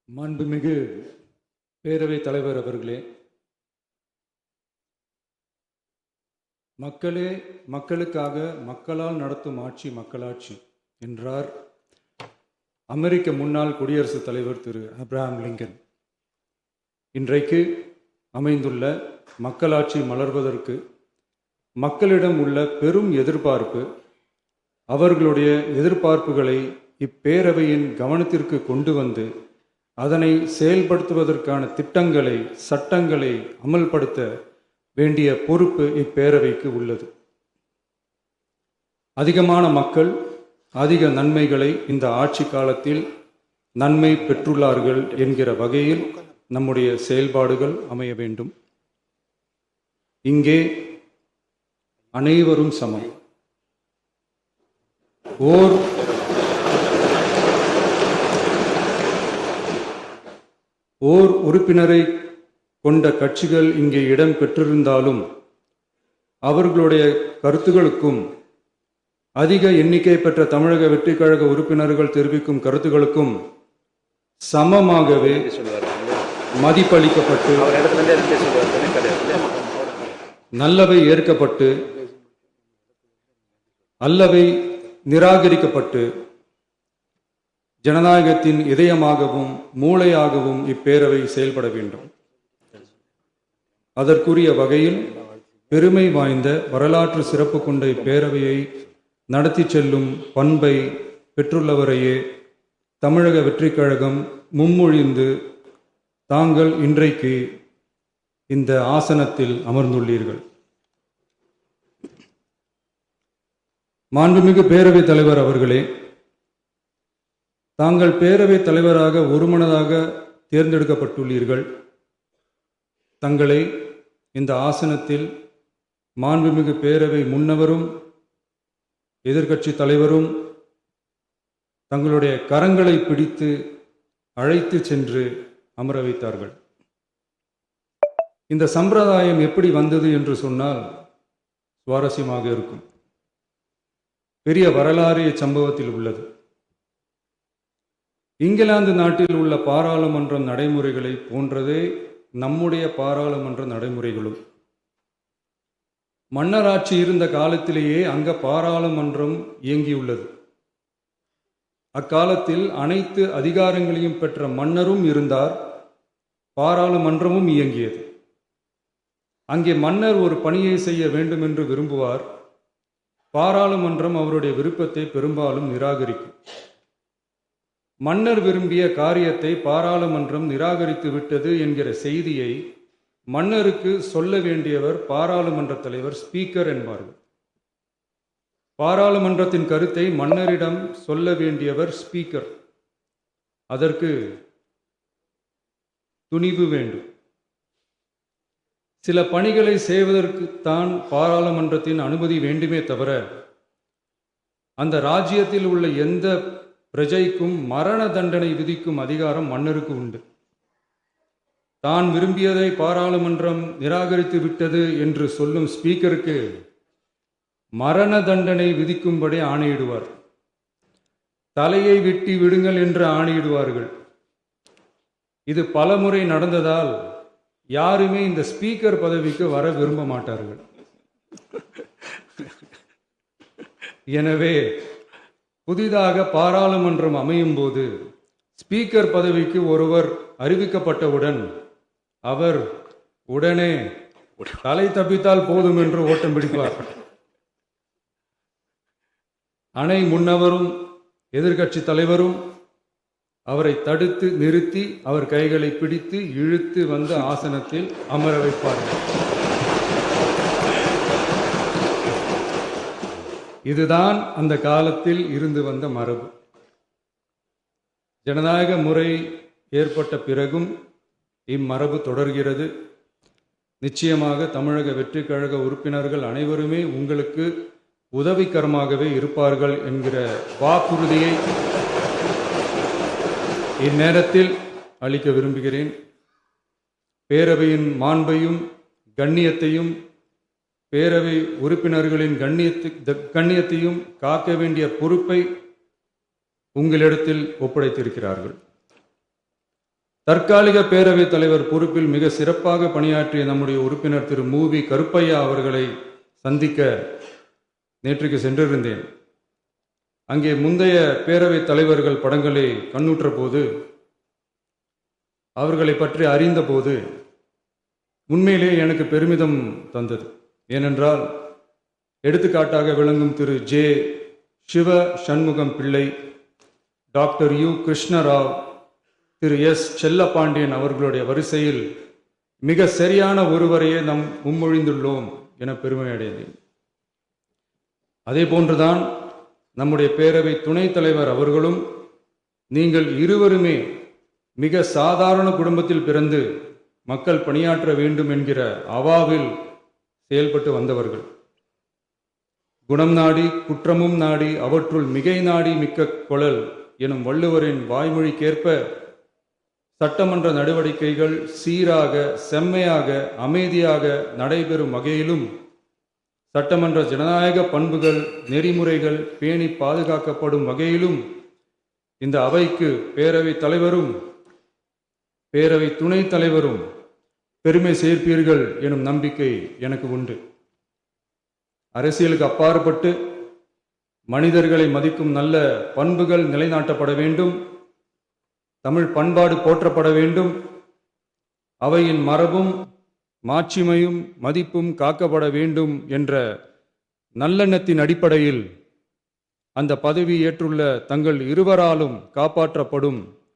மாண்புமிகு பேரவைத் தலைவர் அவர்களே, மக்களே மக்களுக்காக மக்களால் நடத்தும் ஆட்சி மக்களாட்சி என்றார் அமெரிக்க முன்னாள் குடியரசுத் தலைவர் திரு ஆப்ரஹாம் லிங்கன். இன்றைக்கு அமைந்துள்ள மக்களாட்சி மலர்வதற்கு மக்களிடம் உள்ள பெரும் எதிர்பார்ப்பு, அவர்களுடைய எதிர்பார்ப்புகளை இப்பேரவையின் கவனத்திற்கு கொண்டு வந்து அதனை செயல்படுத்துவதற்கான திட்டங்களை, சட்டங்களை அமல்படுத்த வேண்டிய பொறுப்பு இப்பேரவைக்கு உள்ளது. அதிகமான மக்கள் அதிக நன்மைகளை இந்த ஆட்சி காலத்தில் நன்மை பெற்றுள்ளார்கள் என்கிற வகையில் நம்முடைய செயல்பாடுகள் அமைய வேண்டும். இங்கே அனைவரும் சமம். ஓர் உறுப்பினரை கொண்ட கட்சிகள் இங்கே இடம் பெற்றிருந்தாலும் அவர்களுடைய கருத்துகளுக்கும் அதிக எண்ணிக்கை பெற்ற தமிழக வெற்றி கழக உறுப்பினர்கள் தெரிவிக்கும் கருத்துகளுக்கும் சமமாகவே மதிப்பளிக்கப்பட்டு நல்லவை ஏற்கப்பட்டு அல்லவை நிராகரிக்கப்பட்டு ஜனநாயகத்தின் இதயமாகவும் மூளையாகவும் இப்பேரவை செயல்பட வேண்டும். அதற்குரிய வகையில் பெருமை வாய்ந்த வரலாற்று சிறப்பு கொண்ட இப்பேரவையை நடத்தி செல்லும் பண்பை பெற்றுள்ளவரையே தமிழக வெற்றி கழகம் முன்மொழிந்து தாங்கள் இன்றைக்கு இந்த ஆசனத்தில் அமர்ந்துள்ளீர்கள். மாண்புமிகு பேரவைத் தலைவர் அவர்களே, தாங்கள் பேரவைத் தலைவராக ஒருமனதாக தேர்ந்தெடுக்கப்பட்டுள்ளீர்கள். தங்களை இந்த ஆசனத்தில் மாண்புமிகு பேரவை முன்னவரும் எதிர்க்கட்சி தலைவரும் தங்களுடைய கரங்களை பிடித்து அழைத்து சென்று அமர வைத்தார்கள். இந்த சம்பிரதாயம் எப்படி வந்தது என்று சொன்னால் சுவாரஸ்யமாக இருக்கும். பெரிய வரலாறு சம்பவத்தில் உள்ளது. இங்கிலாந்து நாட்டில் உள்ள பாராளுமன்ற நடைமுறைகளை போன்றதே நம்முடைய பாராளுமன்ற நடைமுறைகளும். மன்னராட்சி இருந்த காலத்திலேயே அங்க பாராளுமன்றம் இயங்கியுள்ளது. அக்காலத்தில் அனைத்து அதிகாரங்களையும் பெற்ற மன்னரும் இருந்தார், பாராளுமன்றமும் இயங்கியது. அங்கே மன்னர் ஒரு பணியை செய்ய வேண்டும் என்று விரும்புவார், பாராளுமன்றம் அவருடைய விருப்பத்தை பெரும்பாலும் நிராகரிக்கும். மன்னர் விரும்பிய காரியத்தை பாராளுமன்றம் நிராகரித்து விட்டது என்கிற செய்தியை மன்னருக்கு சொல்ல வேண்டியவர் பாராளுமன்ற தலைவர், ஸ்பீக்கர் என்பார்கள். பாராளுமன்றத்தின் கருத்தை மன்னரிடம் சொல்ல வேண்டியவர் ஸ்பீக்கர். அதற்கு துணிவு வேண்டும். சில பணிகளை செய்வதற்குத்தான் பாராளுமன்றத்தின் அனுமதி வேண்டுமே தவிர அந்த ராஜ்யத்தில் உள்ள எந்த பிரஜைக்கும் மரண தண்டனை விதிக்கும் அதிகாரம் மன்னருக்கு உண்டு. தான் விரும்பியதை பாராளுமன்றம் நிராகரித்து விட்டது என்று சொல்லும் ஸ்பீக்கருக்கு மரண தண்டனை விதிக்கும்படி ஆணையிடுவார். தலையை வெட்டி விடுங்கள் என்று ஆணையிடுவார்கள். இது பலமுறை நடந்ததால் யாருமே இந்த ஸ்பீக்கர் பதவிக்கு வர விரும்ப மாட்டார்கள். எனவே புதிதாக பாராளுமன்றம் அமையும் போது ஸ்பீக்கர் பதவிக்கு ஒருவர் அறிவிக்கப்பட்டவுடன் அவர் உடனே தலை தப்பித்தால் போதும் என்று ஓட்டம் பிடிப்பார். அணை முன்னவரும் எதிர்க்கட்சி தலைவரும் அவரை தடுத்து நிறுத்தி அவர் கைகளை பிடித்து இழுத்து வந்த ஆசனத்தில் அமர வைப்பார்கள். இதுதான் அந்த காலத்தில் இருந்து வந்த மரபு. ஜனநாயக முறை ஏற்பட்ட பிறகும் இம்மரபு தொடர்கிறது. நிச்சயமாக தமிழக வெற்றி கழக உறுப்பினர்கள் அனைவருமே உங்களுக்கு உதவிகரமாகவே இருப்பார்கள் என்கிற வாக்குறுதியை இந்நேரத்தில் அளிக்க விரும்புகிறேன். பேரவையின் மாண்பையும் கண்ணியத்தையும் பேரவை உறுப்பினர்களின் கண்ணியத்தையும் காக்க வேண்டிய பொறுப்பை உங்களிடத்தில் ஒப்படைத்திருக்கிறார்கள். தற்காலிக பேரவைத் தலைவர் பொறுப்பில் மிக சிறப்பாக பணியாற்றிய நம்முடைய உறுப்பினர் திரு மூவி கருப்பையா அவர்களை சந்திக்க நேற்றுக்கு சென்றிருந்தேன். அங்கே முந்தைய பேரவைத் தலைவர்கள் படங்களை கண்ணுற்ற போது, அவர்களை பற்றி அறிந்தபோது உண்மையிலே எனக்கு பெருமிதம் தந்தது. ஏனென்றால் எடுத்துக்காட்டாக விளங்கும் திரு ஜே சிவ சண்முகம் பிள்ளை, டாக்டர் யு கிருஷ்ணராவ், திரு எஸ் செல்லப்பாண்டியன் அவர்களுடைய வரிசையில் மிக சரியான ஒருவரையே நாம் முன்மொழிந்துள்ளோம் என பெருமை அடைந்தேன். அதே போன்றுதான் நம்முடைய பேரவை துணைத் தலைவர் அவர்களும் நீங்கள் இருவருமே மிக சாதாரண குடும்பத்தில் பிறந்து மக்கள் பணியாற்ற வேண்டும் என்கிற அவாவில் செயல்பட்டு வந்தவர்கள். குணம் நாடி குற்றமும் நாடி அவற்றுள் மிகை நாடி மிக்க கொளல் எனும் வள்ளுவரின் வாய்மொழிக்கேற்ப சட்டமன்ற நடவடிக்கைகள் சீராக, செம்மையாக, அமைதியாக நடைபெறும் வகையிலும் சட்டமன்ற ஜனநாயக பண்புகள், நெறிமுறைகள் பேணி பாதுகாக்கப்படும் வகையிலும் இந்த அவைக்கு பேரவைத் தலைவரும் பேரவை துணைத் தலைவரும் பெருமை சேர்ப்பீர்கள் எனும் நம்பிக்கை எனக்கு உண்டு. அரசியலுக்கு அப்பாற்பட்டு மனிதர்களை மதிக்கும் நல்ல பண்புகள் நிலைநாட்டப்பட வேண்டும். தமிழ் பண்பாடு போற்றப்பட வேண்டும். அவையின் மரபும் மாட்சிமையும் மதிப்பும் காக்கப்பட வேண்டும் என்ற நல்லெண்ணத்தின் அடிப்படையில் அந்த பதவி ஏற்றுள்ள தங்கள் இருவராலும் காப்பாற்றப்படும்